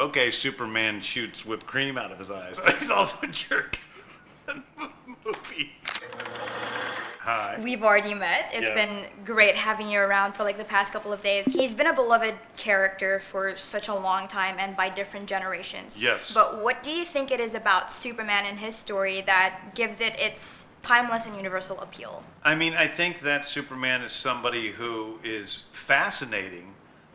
okay, Superman shoots whipped cream out of his eyes. He's also a jerk in the movie. Hi. We've already met. It's been great having you around for like the past couple of days. He's been a beloved character for such a long time and by different generations. Yes. But what do you think it is about Superman and his story that gives it its timeless and universal appeal? I mean, I think that Superman is somebody who is fascinating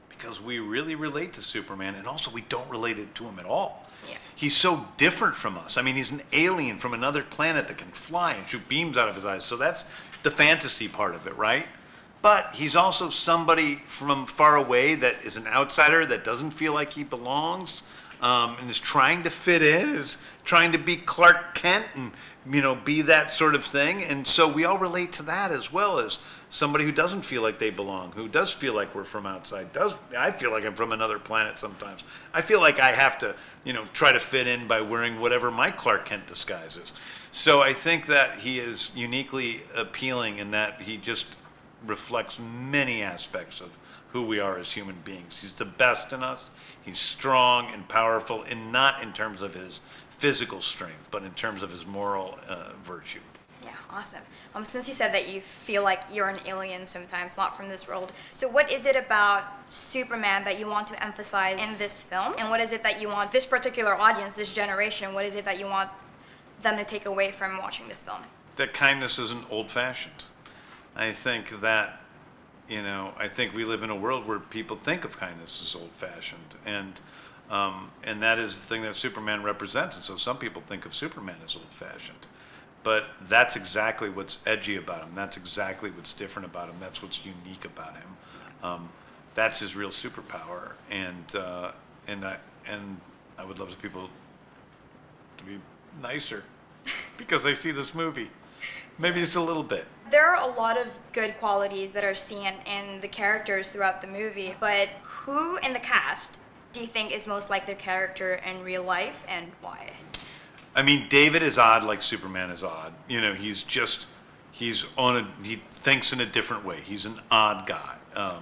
because we really relate to Superman, and also we don't relate it to him at all. Yeah. He's so different from us. I mean, he's an alien from another planet that can fly and shoot beams out of his eyes. So that's the fantasy part of it, right? But he's also somebody from far away that is an outsider, that doesn't feel like he belongs, and is trying to fit in, is trying to be Clark Kent and, be that sort of thing. And so we all relate to that, as well as somebody who doesn't feel like they belong, who does feel like we're from outside. I feel like I'm from another planet sometimes. I feel like I have to, try to fit in by wearing whatever my Clark Kent disguise is. So I think that he is uniquely appealing in that he just reflects many aspects of who we are as human beings. He's the best in us. He's strong and powerful, and not in terms of his physical strength, but in terms of his moral virtue. Yeah, awesome. Since you said that you feel like you're an alien sometimes, not from this world, so what is it about Superman that you want to emphasize in this film? And what is it that you want this particular audience, this generation, what is it that you want them to take away from watching this film? That kindness isn't old-fashioned. I think that, I think we live in a world where people think of kindness as old-fashioned, and that is the thing that Superman represents. And so some people think of Superman as old-fashioned. But that's exactly what's edgy about him. That's exactly what's different about him. That's what's unique about him. That's his real superpower. And I would love people to be nicer because they see this movie. Maybe just a little bit. There are a lot of good qualities that are seen in the characters throughout the movie, but who in the cast do you think is most like their character in real life, and why? I mean, David is odd like Superman is odd. He thinks in a different way. He's an odd guy. A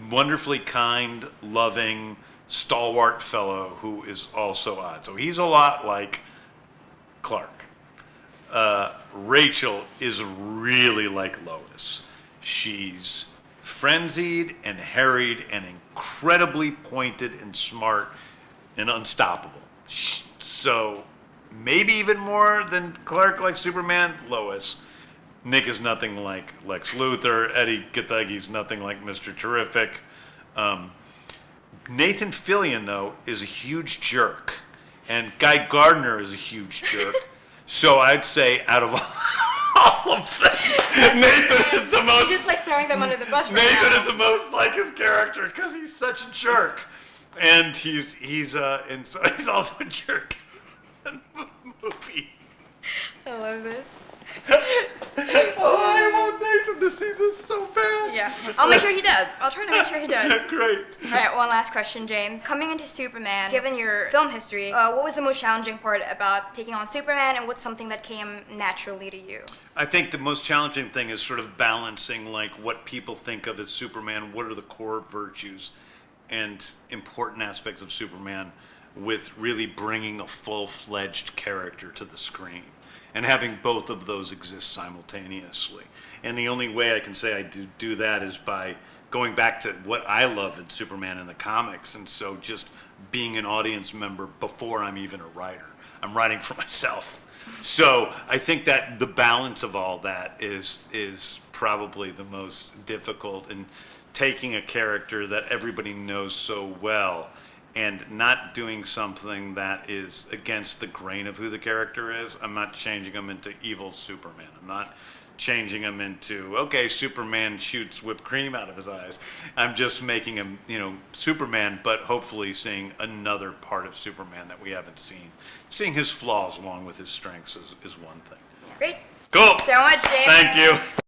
wonderfully kind, loving, stalwart fellow who is also odd. So he's a lot like Clark. Rachel is really like Lois. She's frenzied and harried and incredibly pointed and smart and unstoppable. So maybe even more than Clark like Superman, Lois. Nick is nothing like Lex Luthor. Eddie Gatheg's nothing like Mr. Terrific. Nathan Fillion, though, is a huge jerk. And Guy Gardner is a huge jerk. So I'd say out of all of them, Nathan is the most... Just like throwing them under the bus right Nathan now. is the most like his character because he's such a jerk. And he's also a jerk in the movie. I love this. I want Nathan to see this so bad. Yeah, I'll make sure he does. I'll try to make sure he does. Great. All right, one last question, James. Coming into Superman, given your film history, what was the most challenging part about taking on Superman, and what's something that came naturally to you? I think the most challenging thing is sort of balancing like what people think of as Superman, what are the core virtues and important aspects of Superman, with really bringing a full-fledged character to the screen and having both of those exist simultaneously. And the only way I can say I do that is by going back to what I love in Superman in the comics, and so just being an audience member before I'm even a writer. I'm writing for myself. So I think that the balance of all that is probably the most difficult, in taking a character that everybody knows so well and not doing something that is against the grain of who the character is. I'm not changing him into evil Superman. I'm not changing him into, okay, Superman shoots whipped cream out of his eyes. I'm just making him, Superman, but hopefully seeing another part of Superman that we haven't seen. Seeing his flaws along with his strengths is one thing. Yeah. Great. Cool. Thank you so much, James. Thank you.